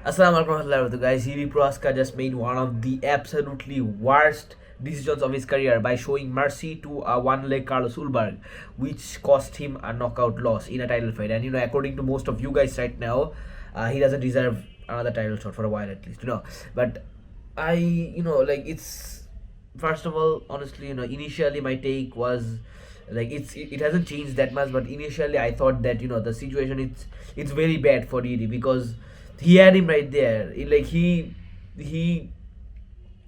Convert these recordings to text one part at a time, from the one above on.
Assalamu alaikum warahmatullahi wabarakatuh, guys. Jiří Procházka just made one of the absolutely worst decisions of his career by showing mercy to a one-leg Carlos Ulberg, which cost him a knockout loss in a title fight. And according to most of you guys right now, he doesn't deserve another title shot for a while at least. But it's first of all, honestly, initially my take was like it hasn't changed that much, but initially I thought that the situation it's very bad for Didi because he had him right there. He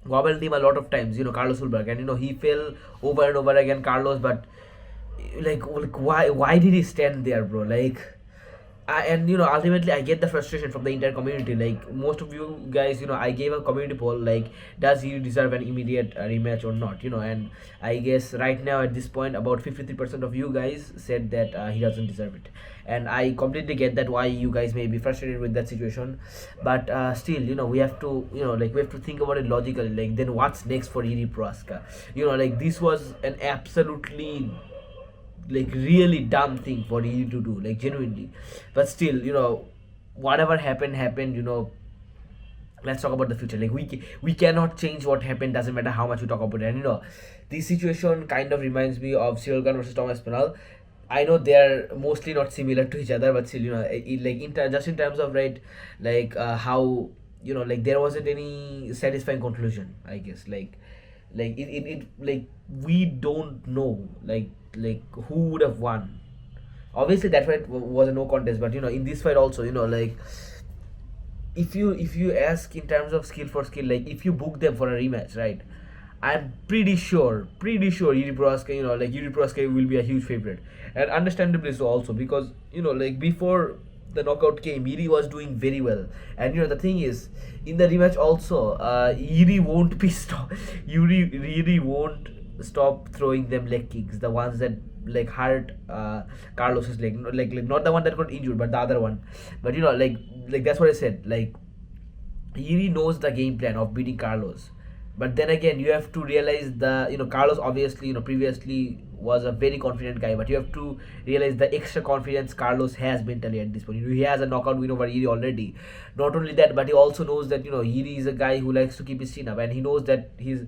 wobbled him a lot of times, Carlos Ulberg, and he fell over and over again, Carlos. But like why did he stand there, bro? And ultimately I get the frustration from the entire community. Like most of you guys, I gave a community poll like, does he deserve an immediate rematch or not? And I guess right now at this point about 53% of you guys said that he doesn't deserve it, and I completely get that why you guys may be frustrated with that situation. But still, we have to we have to think about it logically. Like, then what's next for Jiří Procházka? This was an absolutely really dumb thing for you to do, like genuinely. But still, whatever happened. Let's talk about the future. Like, we cannot change what happened, doesn't matter how much we talk about it. And this situation kind of reminds me of Cyril Khan versus Thomas Penal. I know they're mostly not similar to each other, but still, just in terms of, right, how there wasn't any satisfying conclusion, I guess. We don't know who would have won. Obviously that fight was a no contest, but in this fight also, if you ask in terms of skill for skill, like if you book them for a rematch, right, I'm pretty sure Jiří Procházka will be a huge favorite, and understandably so also, because before the knockout came, Jiří was doing very well. And the thing is, in the rematch also, Jiří won't be stop. Jiří won't stop throwing them leg kicks, the ones that hurt Carlos's leg, not the one that got injured, but the other one. But that's what I said. Like, Jiří knows the game plan of beating Carlos. But then again, you have to realize Carlos obviously previously was a very confident guy, but you have to realize the extra confidence Carlos has mentally at this point. He has a knockout win over Jiří already. Not only that, but he also knows that Jiří is a guy who likes to keep his chin up, and he knows that he's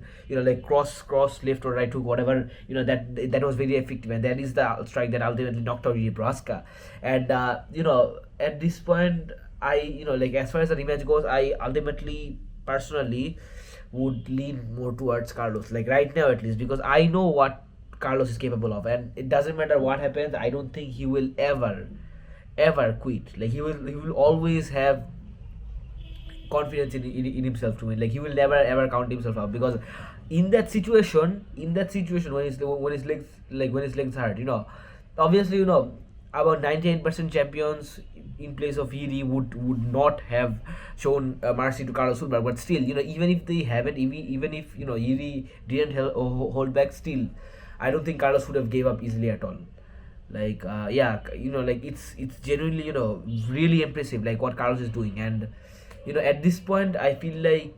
cross left or right hook, whatever, that was very effective, and that is the strike that ultimately knocked out Jiří Procházka. And at this point, I as far as the rematch goes, I ultimately personally would lean more towards Carlos, like right now at least, because I know what Carlos is capable of, and it doesn't matter what happens. I don't think he will ever quit. Like, he will always have confidence in himself to win. Like, he will never ever count himself out, because in that situation when his legs hurt, obviously, about 99% champions in place of Jiří would not have shown mercy to Carlos Ulberg. But still, even if they haven't, even if Jiří didn't hold back, still I don't think Carlos would have gave up easily at all. It's genuinely really impressive, like what Carlos is doing. And at this point I feel like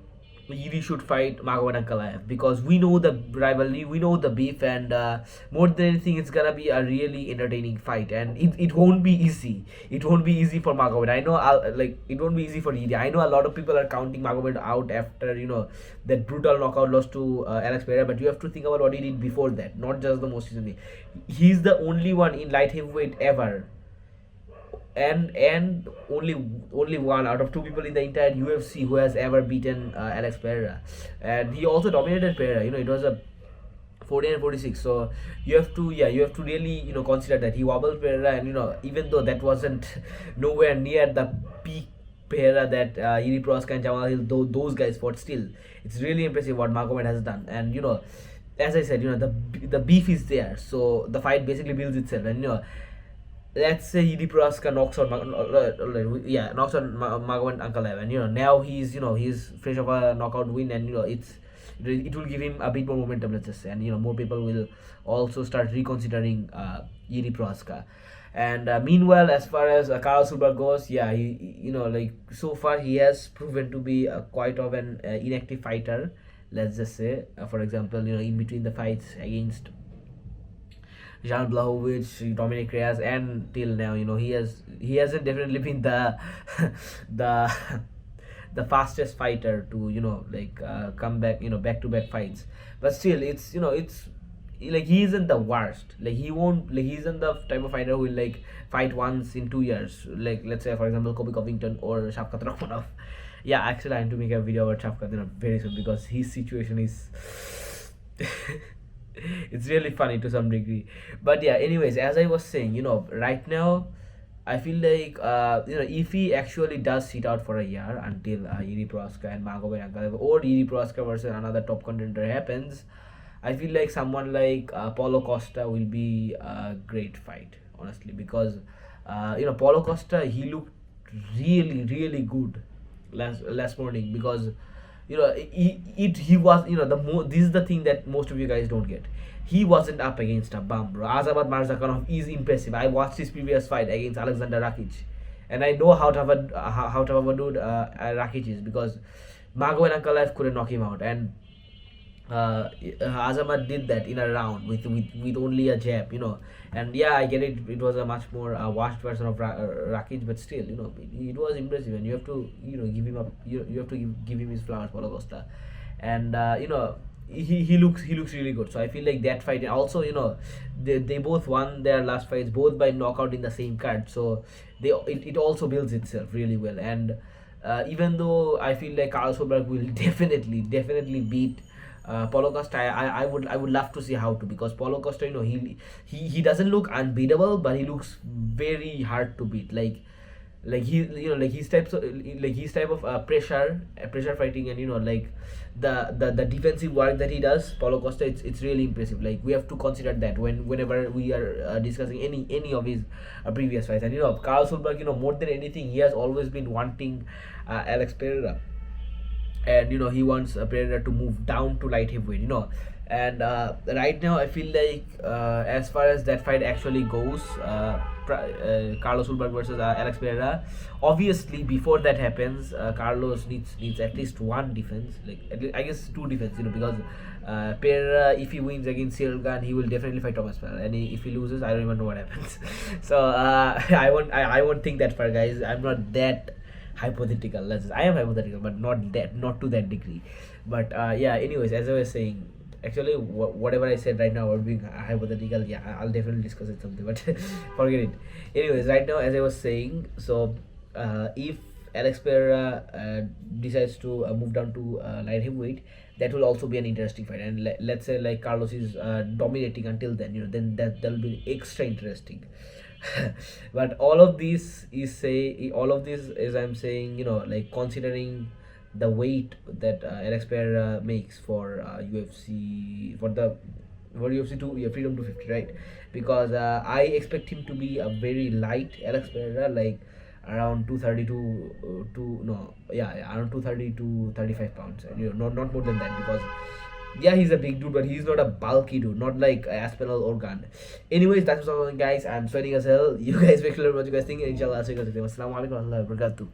Jiří should fight Magomed Ankalaev, because we know the rivalry, we know the beef, and more than anything, it's gonna be a really entertaining fight, and it won't be easy. It won't be easy for Magomed. I know, it won't be easy for Jiří. I know a lot of people are counting Magomed out after that brutal knockout loss to Alex Pereira, but you have to think about what he did before that, not just the most recently. He's the only one in light heavyweight ever, and only one out of two people in the entire UFC who has ever beaten Alex Pereira. And he also dominated Pereira. It was a 40 and 46. So you have to really consider that he wobbled Pereira, and even though that wasn't nowhere near the peak Pereira that Jiří Procházka and Jamal Hill, those guys fought, still it's really impressive what Magomed has done. And as I said, the beef is there, so the fight basically builds itself. And let's say Jiří Procházka knocks out Magomed Ankalaev, and now he's fresh of a knockout win, and it will give him a bit more momentum, let's just say, and more people will also start reconsidering Jiří Procházka. And meanwhile, as far as Carlos Ulberg goes, he so far he has proven to be quite of an inactive fighter, let's just say. For example, in between the fights against Jan Blachowicz, Dominic Reyes, and till now, he hasn't definitely been the the fastest fighter to come back, back to back fights. But still, it's like he isn't the worst. Like he won't, like he isn't the type of fighter who will like fight once in 2 years. Like let's say for example Kobe Covington or Shavkat Rakhmonov. Yeah, actually I need to make a video about Shavkat very soon because his situation is it's really funny to some degree. But yeah, anyways, as I was saying, right now I feel like if he actually does sit out for a year until Jiří Procházka and Magomed or Jiří Procházka versus another top contender happens, I feel like someone like Paulo Costa will be a great fight, honestly, because Paulo Costa, he looked really good last morning because he was, this is the thing that most of you guys don't get. He wasn't up against a bum, bro. Azamat Marzakanov is impressive. I watched his previous fight against Alexander Rakic, and I know how tough a dude Rakic is because Magomed Ankalaev couldn't knock him out, and Azamat did that in a round with only a jab, and yeah, I get it. It was a much more washed version of Rakic, but still, it was impressive, and you have to, give him up. You have to give him his flowers, Paulo Costa, and he looks really good. So I feel like that fight, and also they both won their last fights both by knockout in the same card. So it also builds itself really well, and even though I feel like Carlos Ulberg will definitely beat Paulo Costa, I would love to see how to, because Paulo Costa, he doesn't look unbeatable, but he looks very hard to beat. Like his type of pressure fighting, and like the defensive work that he does, Paulo Costa, it's really impressive. Like we have to consider that whenever we are discussing any of his previous fights. And Carlos Ulberg, more than anything, he has always been wanting Alex Pereira, and he wants Pereira to move down to light heavyweight, and right now I feel like as far as that fight actually goes, Carlos Ulberg versus Alex Pereira, obviously before that happens, Carlos needs at least one defense, like I guess two defense, because Pereira, if he wins against Cyril Gane, he will definitely fight Thomas Farrell, and if he loses, I don't even know what happens. So I won't think that far, guys. I'm not that hypothetical. I am hypothetical, but not to that degree. But yeah, anyways, as I was saying, actually whatever I said right now about being hypothetical, yeah, I'll definitely discuss it someday, but forget it. Anyways, right now, as I was saying, so if Alex Pereira decides to move down to light heavyweight, that will also be an interesting fight. And let's say like Carlos is dominating until then, then that'll be extra interesting. But all of this is I'm saying, like considering the weight that Alex Pereira makes for UFC, for UFC 2, yeah, Freedom 250, right? Because I expect him to be a very light Alex Pereira, like around 230 around 230 to 35 pounds, and not more than that, because yeah, he's a big dude, but he's not a bulky dude, not like Aspinall or Gane. Anyways, that's what's going on, guys. I'm sweating as hell. You guys make sure what you guys think, and inshallah I'll see you guys next time. Assalamu alaikum warahmatullahi wabarakatuh.